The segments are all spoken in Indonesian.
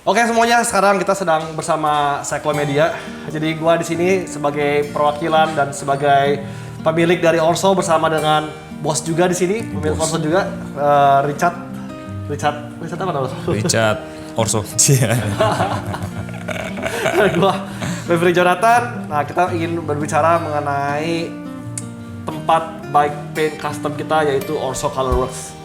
Oke semuanya, sekarang kita sedang bersama Cyclomedia. Jadi gua di sini sebagai perwakilan dan sebagai pemilik dari Orso bersama dengan bos juga di sini, pemilik Orso juga, Richard apa namanya? Richard Orso. Gua Beverly Jonathan. Nah, kita ingin berbicara mengenai tempat bike paint custom kita yaitu Orso Colorworks.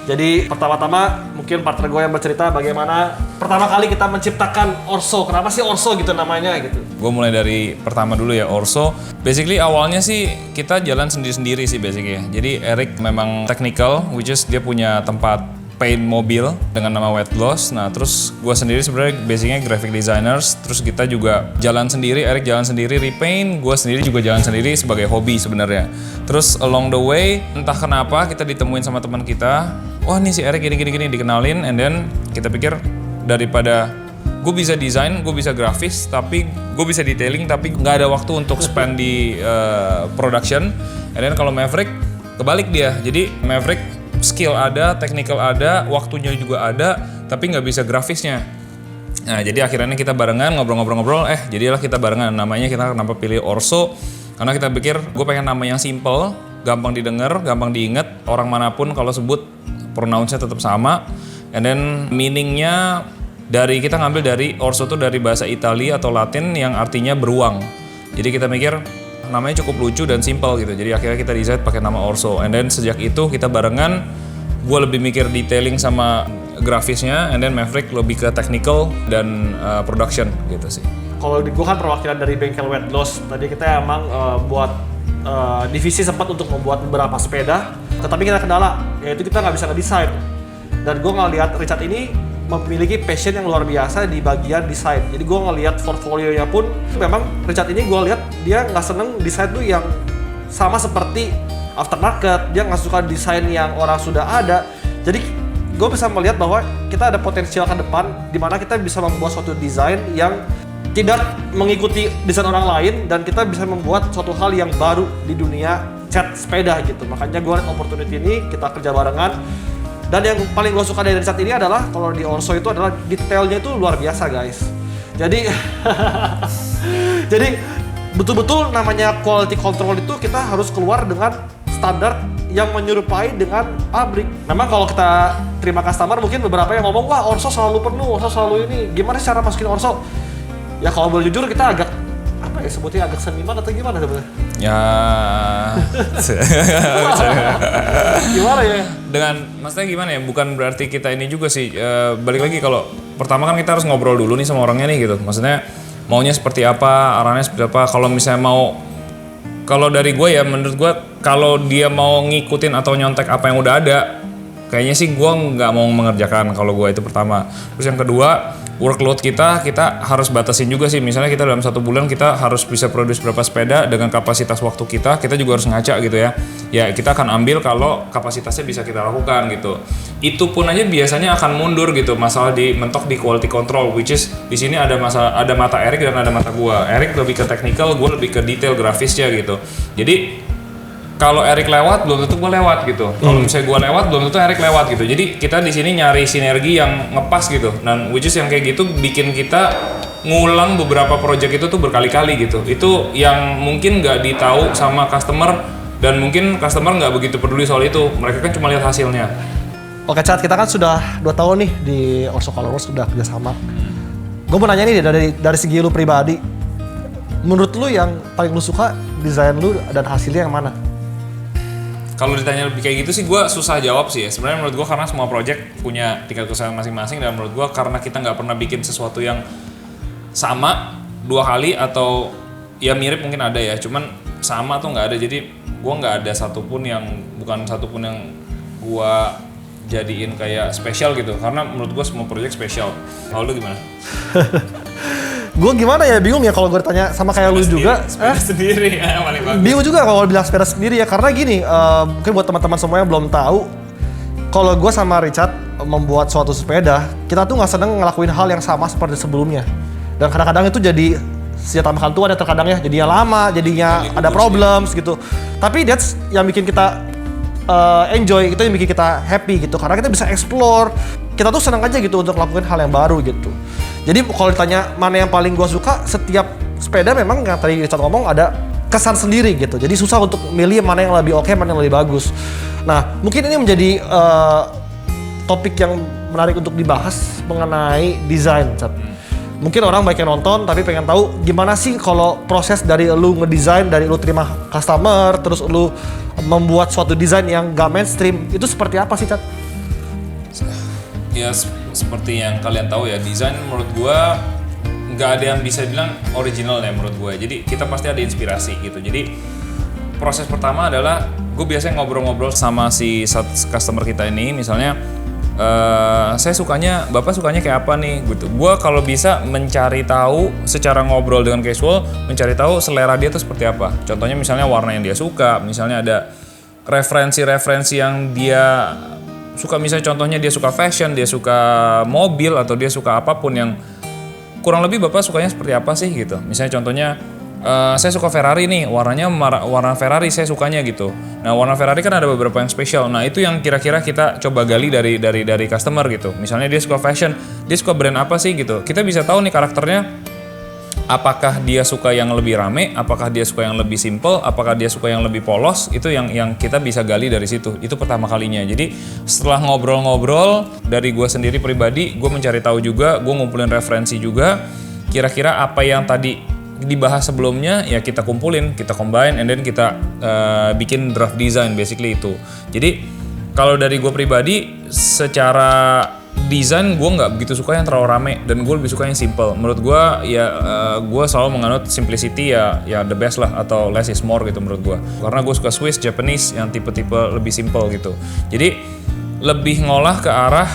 Jadi pertama-tama mungkin partner gue yang bercerita bagaimana pertama kali kita menciptakan Orso. Kenapa sih Orso gitu namanya gitu? Gue mulai dari pertama dulu ya, Orso. Basically awalnya sih kita jalan sendiri-sendiri sih basically. Jadi Eric memang technical, which is dia punya tempat paint mobil dengan nama Wet Gloss. Nah terus gue sendiri sebenarnya basicnya graphic designers. Terus kita juga jalan sendiri, Eric jalan sendiri repaint, gue sendiri juga jalan sendiri sebagai hobi sebenarnya. Terus along the way entah kenapa kita ditemuin sama teman kita. Wah nih si Eric gini dikenalin, and then kita pikir daripada gue bisa desain, gue bisa grafis, tapi gue bisa detailing, tapi nggak ada waktu untuk spend di production. And then kalau Maverick kebalik dia, jadi Maverick skill ada, technical ada, waktunya juga ada, tapi nggak bisa grafisnya. Nah jadi akhirnya kita barengan ngobrol-ngobrol, jadilah kita barengan. Namanya kita kenapa pilih Orso? Karena kita pikir gue pengen nama yang simple, gampang didengar, gampang diingat, orang manapun kalau sebut pronounce-nya tetap sama, and then meaning-nya kita ngambil dari Orso tuh dari bahasa Italia atau Latin yang artinya beruang. Jadi kita mikir namanya cukup lucu dan simple gitu. Jadi akhirnya kita decide pakai nama Orso. And then sejak itu kita barengan, gue lebih mikir detailing sama grafisnya, and then Maverick lebih ke technical dan production gitu sih. Kalau gue kan perwakilan dari bengkel Wet Gloss. Tadi kita emang buat divisi sempat untuk membuat beberapa sepeda, tetapi kita kendala, yaitu kita nggak bisa ngedesain. Dan gue ngelihat Richard ini memiliki passion yang luar biasa di bagian desain. Jadi gue ngelihat portfolionya pun, memang Richard ini gue lihat dia nggak seneng desain tuh yang sama seperti aftermarket. Dia nggak suka desain yang orang sudah ada. Jadi gue bisa melihat bahwa kita ada potensial ke depan, di mana kita bisa membuat suatu desain yang tidak mengikuti desain orang lain, dan kita bisa membuat suatu hal yang baru di dunia cat sepeda gitu. Makanya gue lihat opportunity ini, kita kerja barengan. Dan yang paling gue suka dari Richard ini adalah kalau di Orso itu adalah detailnya itu luar biasa guys. Jadi jadi betul-betul namanya quality control itu kita harus keluar dengan standar yang menyerupai dengan pabrik. Memang kalau kita terima customer mungkin beberapa yang ngomong, wah Orso selalu penuh, Orso selalu ini. Gimana sih cara masukin Orso? Ya kalau boleh jujur kita agak apa ya sebutnya, agak seniman atau gimana sebenarnya? Ya gimana ya? Dengan maksudnya gimana ya? Bukan berarti kita ini juga sih balik lagi, kalau pertama kan kita harus ngobrol dulu nih sama orangnya nih gitu. Maksudnya maunya seperti apa, arahnya seperti apa. Kalau misalnya kalau dari gue ya menurut gue kalau dia mau ngikutin atau nyontek apa yang udah ada, kayaknya sih gue nggak mau mengerjakan. Kalau gue itu pertama. Terus yang kedua, workload kita harus batasin juga sih. Misalnya kita dalam 1 bulan kita harus bisa produce berapa sepeda dengan kapasitas waktu kita juga harus ngaca gitu ya. Ya kita akan ambil kalau kapasitasnya bisa kita lakukan gitu. Itu pun aja biasanya akan mundur gitu. Masalah mentok di quality control, which is di sini ada mata Eric dan ada mata gua. Eric lebih ke technical, gua lebih ke detail grafisnya gitu. Jadi kalau Eric lewat belum tentu gue lewat gitu. Kalau misalnya gue lewat belum tentu Eric lewat gitu. Jadi kita di sini nyari sinergi yang ngepas gitu. Dan which is yang kayak gitu bikin kita ngulang beberapa project itu tuh berkali-kali gitu. Itu yang mungkin nggak ditahu sama customer, dan mungkin customer nggak begitu peduli soal itu. Mereka kan cuma lihat hasilnya. Oke Chat, kita kan sudah 2 tahun nih di Orso Colorworks, sudah kerjasama. Gue mau nanya nih dari segi lu pribadi, menurut lu yang paling lu suka desain lu dan hasilnya yang mana? Kalau ditanya lebih kayak gitu sih gue susah jawab sih ya. Sebenarnya menurut gue karena semua project punya tingkat kesukaan masing-masing, dan menurut gue karena kita nggak pernah bikin sesuatu yang sama 2 kali, atau ya mirip mungkin ada ya, cuman sama tuh nggak ada. Jadi gue nggak ada satupun yang gue jadiin kayak spesial gitu, karena menurut gue semua project spesial. Kalau lu gimana? Gue gimana ya, bingung ya kalau gue ditanya sama kayak lu juga. Sepeda sendiri ya paling bagus. Bingung juga kalau bilang sepeda sendiri ya, karena gini, mungkin buat teman-teman semua yang belum tahu, kalau gue sama Richard membuat suatu sepeda, kita tuh nggak seneng ngelakuin hal yang sama seperti sebelumnya. Dan kadang-kadang itu jadi senjata makan tuan ya terkadang ya, jadinya lama, jadinya ada problems gitu. Tapi that's yang bikin kita enjoy, itu yang bikin kita happy gitu, karena kita bisa explore. Kita tuh senang aja gitu untuk melakukan hal yang baru gitu. Jadi kalau ditanya mana yang paling gue suka, setiap sepeda memang yang tadi Richard ngomong ada kesan sendiri gitu. Jadi susah untuk milih mana yang lebih oke, mana yang lebih bagus. Nah, mungkin ini menjadi topik yang menarik untuk dibahas mengenai desain, Chat. Mungkin orang banyak yang nonton tapi pengen tahu gimana sih kalau proses dari lu ngedesain, dari lu terima customer, terus lu membuat suatu desain yang gak mainstream, itu seperti apa sih, Chat? Ya seperti yang kalian tahu ya, desain menurut gua nggak ada yang bisa bilang original ya menurut gua. Jadi kita pasti ada inspirasi gitu. Jadi proses pertama adalah gue biasanya ngobrol-ngobrol sama si customer kita ini, misalnya saya sukanya, bapak sukanya kayak apa nih gitu. Gua kalau bisa mencari tahu secara ngobrol dengan casual, mencari tahu selera dia itu seperti apa. Contohnya misalnya warna yang dia suka, misalnya ada referensi-referensi yang dia suka, misalnya contohnya dia suka fashion, dia suka mobil, atau dia suka apapun yang kurang lebih bapak sukanya seperti apa sih gitu. Misalnya contohnya saya suka Ferrari nih, warnanya warna Ferrari saya sukanya gitu. Nah warna Ferrari kan ada beberapa yang spesial. Nah itu yang kira-kira kita coba gali dari customer gitu. Misalnya dia suka fashion, dia suka brand apa sih gitu. Kita bisa tahu nih karakternya. Apakah dia suka yang lebih rame, apakah dia suka yang lebih simple, apakah dia suka yang lebih polos, itu yang kita bisa gali dari situ. Itu pertama kalinya. Jadi setelah ngobrol-ngobrol dari gue sendiri pribadi, gue mencari tahu juga, gue ngumpulin referensi juga, kira-kira apa yang tadi dibahas sebelumnya ya kita kumpulin, kita combine, and then kita bikin draft design, basically itu. Jadi kalau dari gue pribadi, secara desain gue nggak begitu suka yang terlalu rame, dan gue lebih suka yang simple. Menurut gue ya gue selalu menganut simplicity ya the best lah, atau less is more gitu menurut gue. Karena gue suka Swiss, Japanese yang tipe-tipe lebih simple gitu. Jadi lebih ngolah ke arah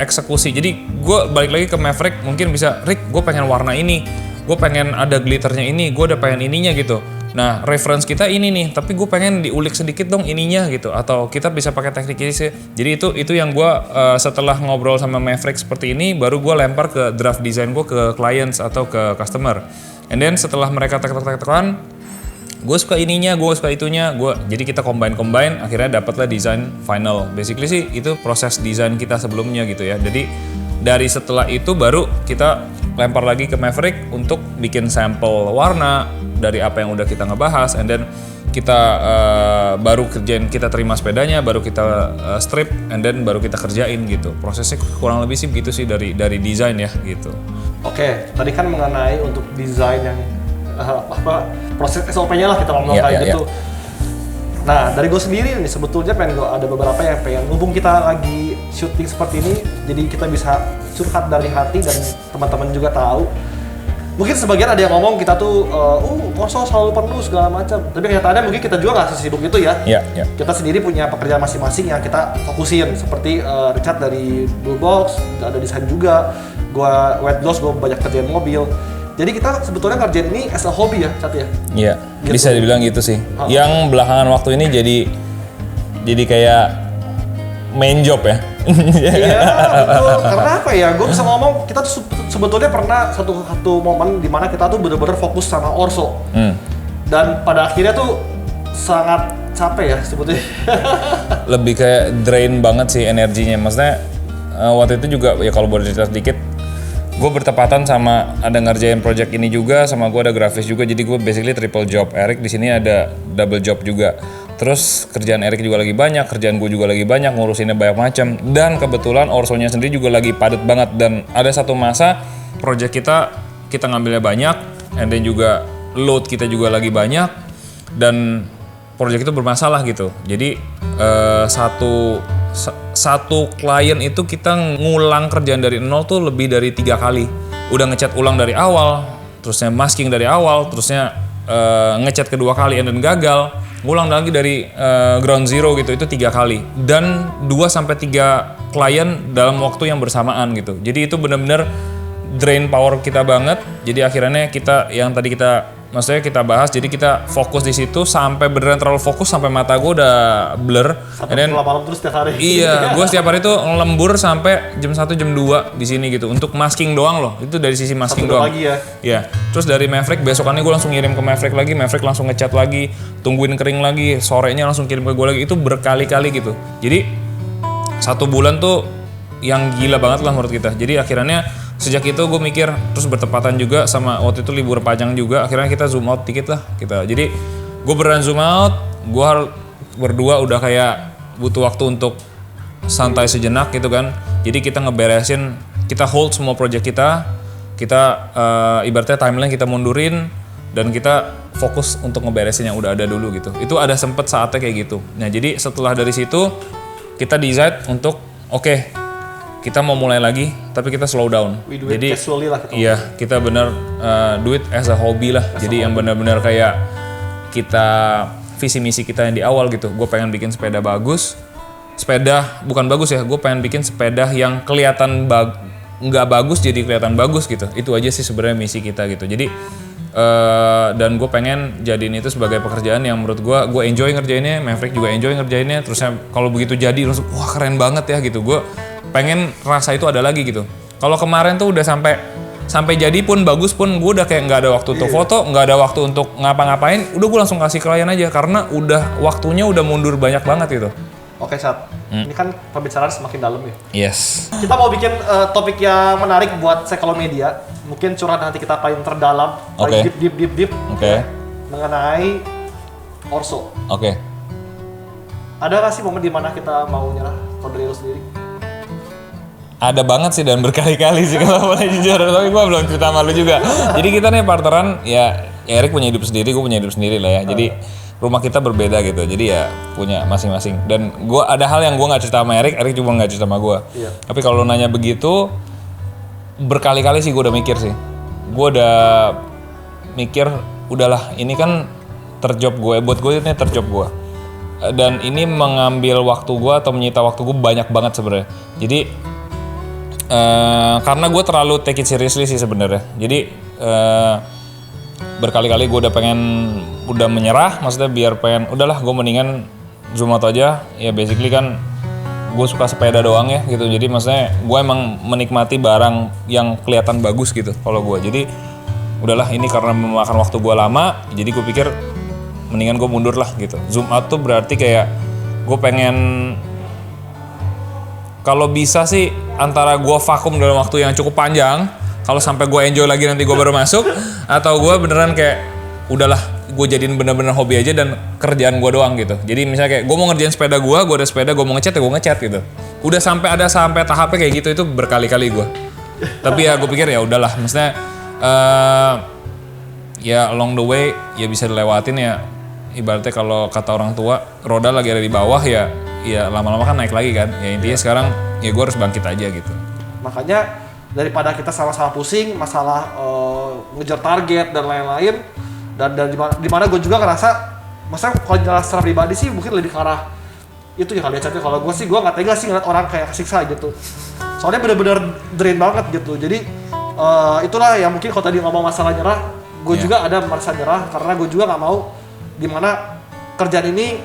eksekusi. Jadi gue balik lagi ke Maverick, mungkin bisa, Rick gue pengen warna ini, gue pengen ada glitternya ini, gue udah pengen ininya gitu. Nah, reference kita ini nih, tapi gue pengen diulik sedikit dong ininya gitu, atau kita bisa pakai teknik ini sih. Jadi itu yang gue setelah ngobrol sama Maverick seperti ini, baru gue lempar ke draft design gue ke clients atau ke customer. And then setelah mereka tek-tek-tekan, gue suka ininya, gue suka itunya, jadi kita combine, akhirnya dapatlah desain final. Basically sih itu proses desain kita sebelumnya gitu ya. Jadi dari setelah itu baru kita lempar lagi ke Maverick untuk bikin sampel warna dari apa yang udah kita ngebahas, and then kita baru kerjain, kita terima sepedanya, baru kita strip, and then baru kita kerjain gitu. Prosesnya kurang lebih sih begitu sih dari desain ya gitu. Oke, tadi kan mengenai untuk desain yang proses SOP-nya lah kita ngomong kayak gitu. Nah, dari gue sendiri nih sebetulnya ada beberapa yang pengen, mumpung kita lagi syuting seperti ini, jadi kita bisa curhat dari hati dan teman-teman juga tahu. Mungkin sebagian ada yang ngomong kita tuh, Orso selalu penuh segala macam. Tapi kenyataannya mungkin kita juga nggak sesibuk itu ya. Iya. Kita sendiri punya pekerjaan masing-masing yang kita fokusin. Seperti Richard dari Blue Box, ada desain juga. Gua Wet Gloss, gua banyak kerjaan mobil. Jadi kita sebetulnya ngerjain ini as a hobby ya, Chat ya? Iya, gitu. Bisa dibilang gitu sih. Yang belakangan waktu ini jadi kayak main job ya. Iya, betul. Karena apa ya? Gue bisa ngomong, kita tuh sebetulnya pernah satu momen di mana kita tuh bener-bener fokus sama Orso. Dan pada akhirnya tuh sangat capek ya sebetulnya. Lebih kayak drain banget sih energinya. Maksudnya waktu itu juga ya kalau boleh cerita sedikit, gue bertepatan sama ada ngerjain project ini juga, sama gue ada grafis juga, jadi gue basically triple job. Eric di sini ada double job juga. Terus kerjaan Eric juga lagi banyak, kerjaan gue juga lagi banyak, ngurusinnya banyak macam. Dan kebetulan Orsonya sendiri juga lagi padat banget, dan ada satu masa project kita ngambilnya banyak, and then juga load kita juga lagi banyak, dan project itu bermasalah gitu. Jadi satu klien itu kita ngulang kerjaan dari nol tuh lebih dari 3 kali. Udah ngecat ulang dari awal, terusnya masking dari awal, terusnya ngecat kedua kali dan gagal, ngulang lagi dari ground zero gitu, itu 3 kali. Dan 2-3 klien dalam waktu yang bersamaan gitu. Jadi itu benar-benar drain power kita banget. Jadi akhirnya maksudnya kita bahas, jadi kita fokus di situ sampai beneran terlalu fokus sampai mata gue udah blur. Sampai malam terus setiap hari. Iya, gue setiap hari tuh lembur sampai jam 1 jam 2 di sini gitu untuk masking doang loh. Itu dari sisi masking doang. Lagi ya. Iya. Terus dari Maverick besokannya gue langsung ngirim ke Maverick lagi, Maverick langsung ngecat lagi, tungguin kering lagi, sorenya langsung kirim ke gue lagi. Itu berkali-kali gitu. Jadi 1 bulan tuh yang gila banget lah menurut kita. Jadi akhirnya sejak itu gue mikir, terus bertepatan juga sama waktu itu libur panjang juga, akhirnya kita zoom out dikit lah kita. Jadi gue beneran zoom out, gue berdua udah kayak butuh waktu untuk santai sejenak gitu kan. Jadi kita ngeberesin, kita hold semua project kita ibaratnya timeline kita mundurin dan kita fokus untuk ngeberesin yang udah ada dulu gitu. Itu ada sempet saatnya kayak gitu. Nah jadi setelah dari situ kita decide untuk oke, kita mau mulai lagi tapi kita slow down. Jadi casually lah kita. Iya, kita bener do it as a hobby lah. Jadi yang benar-benar kayak kita visi misi kita yang di awal gitu. Gue pengen bikin sepeda bagus. Sepeda bukan bagus ya, gue pengen bikin sepeda yang kelihatan nggak bagus jadi kelihatan bagus gitu. Itu aja sih sebenarnya misi kita gitu. Jadi dan gue pengen jadiin itu sebagai pekerjaan yang menurut gue enjoy ngerjainnya, Maverick juga enjoy ngerjainnya. Terusnya kalau begitu jadi langsung wah keren banget ya gitu. Gue pengen rasa itu ada lagi gitu. Kalau kemarin tuh udah sampai jadi pun bagus pun gue udah kayak nggak ada waktu untuk foto, nggak ada waktu untuk ngapa-ngapain. Udah gue langsung kasih klien aja karena udah waktunya udah mundur banyak banget gitu. Oke, Sat. Ini kan pembicaraan semakin dalam ya. Yes. Kita mau bikin topik yang menarik buat Cyclomedia. Mungkin curhat nanti kita paling terdalam, paling deep. Oke. Mengenai Orso. Oke. Ada nggak sih momen di mana kita mau nyerah kalau dari lu sendiri? Ada banget sih dan berkali-kali sih kalau boleh jujur, tapi gue belum cerita sama lu juga. Jadi kita nih partneran, ya Erik punya hidup sendiri, gue punya hidup sendiri lah ya. Jadi rumah kita berbeda gitu, jadi ya punya masing-masing. Dan gue ada hal yang gue nggak cerita sama Erik juga nggak cerita sama gue. Iya. Tapi kalau nanya begitu, berkali-kali sih gue udah mikir sih. Gue udah mikir, udahlah ini kan terjob gue, buat gue ini terjob gue. Dan ini mengambil waktu gue atau menyita waktu gue banyak banget sebenarnya. Jadi karena gue terlalu take it seriously sih sebenarnya. Jadi berkali-kali gue udah menyerah, maksudnya biar pengen udahlah gue mendingan zoom out aja. Ya basically kan gue suka sepeda doang ya gitu. Jadi maksudnya gue emang menikmati barang yang kelihatan bagus gitu kalau gue. Jadi udahlah ini karena memakan waktu gue lama, jadi gue pikir mendingan gue mundur lah gitu. Zoom out tuh berarti kayak gue pengen, kalau bisa sih antara gue vakum dalam waktu yang cukup panjang, kalau sampai gue enjoy lagi nanti gue baru masuk, atau gue beneran kayak udahlah gue jadiin bener-bener hobi aja dan kerjaan gue doang gitu. Jadi misalnya kayak gue mau ngerjain sepeda gue ada sepeda, gue mau ngecat ya gue ngecat gitu. Udah sampai tahapnya kayak gitu, itu berkali-kali gue. Tapi ya gue pikir ya udahlah, maksudnya ya along the way ya bisa dilewatin ya. Ibaratnya kalau kata orang tua, roda lagi ada di bawah ya lama-lama kan naik lagi kan. Ya intinya sekarang ya gue harus bangkit aja gitu. Makanya daripada kita sama-sama pusing masalah ngejar target dan lain-lain, dan di mana gue juga ngerasa, masa kalau jelas secara pribadi sih mungkin lebih ke arah itu ya kali ya. Kalau gue sih gue nggak tega sih ngeliat orang kayak kesiksa gitu. Soalnya bener-bener drain banget gitu. Jadi itulah yang mungkin kalau tadi ngomong masalah nyerah, gue juga ada merasa nyerah karena gue juga nggak mau dimana kerjaan ini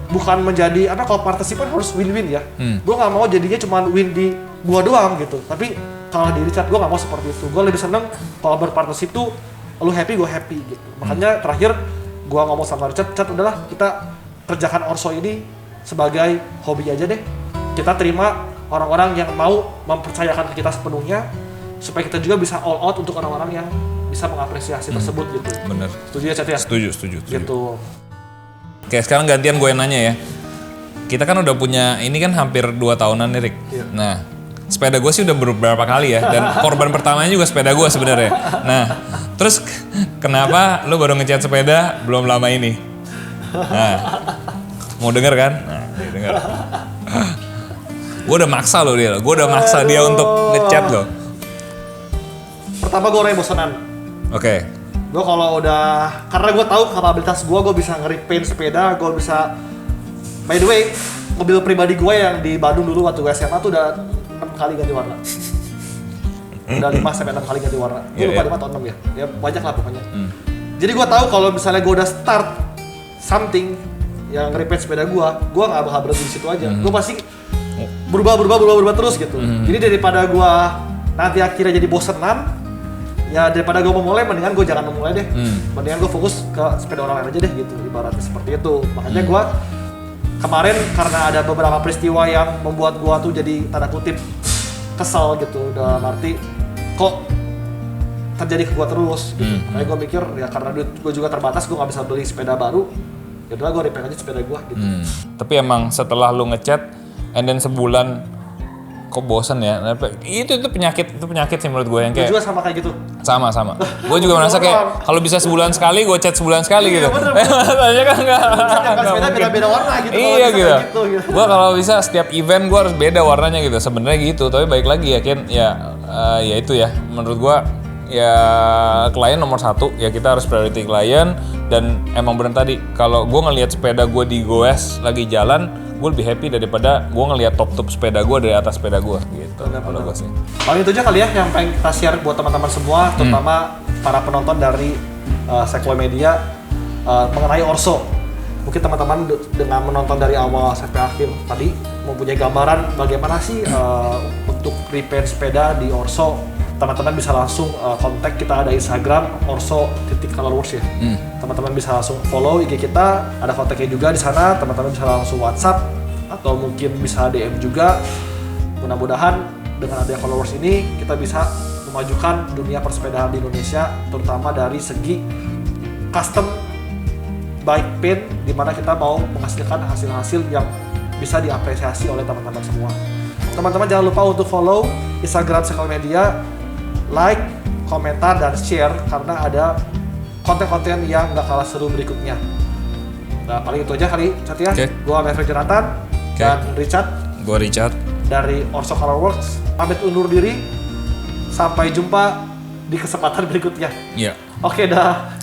bukan menjadi kalau partisipan harus win-win ya. Gue nggak mau jadinya cuma win di gua doang gitu. Tapi kalau di Richard gue nggak mau seperti itu. Gue lebih seneng kalau berpartnership tuh lu happy gue happy gitu. Makanya terakhir gue ngomong sama Richard, udahlah kita kerjakan Orso ini sebagai hobi aja deh. Kita terima orang-orang yang mau mempercayakan ke kita sepenuhnya, supaya kita juga bisa all out untuk orang-orang yang bisa mengapresiasi tersebut gitu. Bener. Setuju ya Chat ya? Setuju. Gitu. Oke, sekarang gantian gue nanya ya. Kita kan udah punya, ini kan hampir 2 tahunan nih, Rick. Iya. Nah, sepeda gue sih udah beberapa kali ya, dan korban pertamanya juga sepeda gue sebenarnya. Nah, terus kenapa lu baru ngecat sepeda belum lama ini? Nah, mau denger kan? Nah, denger. Gue udah maksa loh dia, gue udah maksa dia untuk ngecat loh. Pertama gue orangnya bosanan. Oke. Gue kalau udah, karena gue tahu kapabilitas gue bisa nge-repaint sepeda, gue bisa. By the way, mobil pribadi gue yang di Bandung dulu waktu gue SMA tuh udah 6 kali ganti warna. Udah 5-6 kali ganti warna. Gue lupa 5 atau 6 ya. Ya banyak lah pokoknya. Jadi gue tahu kalau misalnya gue udah start something yang nge-repaint sepeda gue gak bakal berhenti di situ aja. Gue pasti berubah terus gitu. Jadi daripada gue nanti akhirnya jadi bosenan, ya daripada gue memulai, mendingan gue jangan memulai deh. Mendingan gue fokus ke sepeda orang lain aja deh gitu, ibaratnya seperti itu. Makanya gue kemarin karena ada beberapa peristiwa yang membuat gue tuh jadi tanda kutip kesel gitu, udah arti kok terjadi ke gue terus gitu. Kayak gue mikir ya karena duit gue juga terbatas, gue nggak bisa beli sepeda baru, ya udah gue repair aja sepeda gue gitu. Tapi emang setelah lu ngechat and then sebulan kok bosen ya, itu penyakit sih menurut gue yang Gue kayak juga sama kayak gitu. sama gue juga merasa kayak kalau bisa sebulan sekali gue chat sebulan sekali gitu. Tanya kan nggak Sepeda beda-beda warna gitu. Iya kalau bisa gitu. kayak gitu. Gue kalau bisa setiap event gue harus beda warnanya gitu. Sebenarnya gitu, tapi baik lagi ya Ken, ya itu ya menurut gue ya klien nomor satu ya, kita harus priority klien. Dan emang bener tadi kalau gue ngelihat sepeda gue di goes lagi jalan, gue lebih happy daripada gue ngelihat top sepeda gue dari atas sepeda gue gitu. Kalau gue sih. Paling itu aja kali ya yang pengen kita share buat teman-teman semua, terutama para penonton dari Seklo Media mengenai Orso. Mungkin teman-teman dengan menonton dari awal sampai akhir tadi mempunyai gambaran bagaimana sih untuk repair sepeda di Orso. Teman-teman bisa langsung kontak kita, ada Instagram orso.colorworks ya. Teman-teman bisa langsung follow IG kita, ada kontaknya juga di sana. Teman-teman bisa langsung WhatsApp atau mungkin bisa DM juga. Mudah-mudahan dengan adanya Colorworks ini kita bisa memajukan dunia persepedaan di Indonesia, terutama dari segi custom bike paint, di mana kita mau menghasilkan hasil-hasil yang bisa diapresiasi oleh teman-teman semua. Teman-teman jangan lupa untuk follow Instagram Seklo Media, like, komentar, dan share karena ada konten-konten yang gak kalah seru berikutnya. Nah paling itu aja kali Satya. Gua Maverick Jonathan dan Richard. Gua Richard dari Orso Colorworks. Pamit undur diri. Sampai jumpa di kesempatan berikutnya. Iya. Oke dah.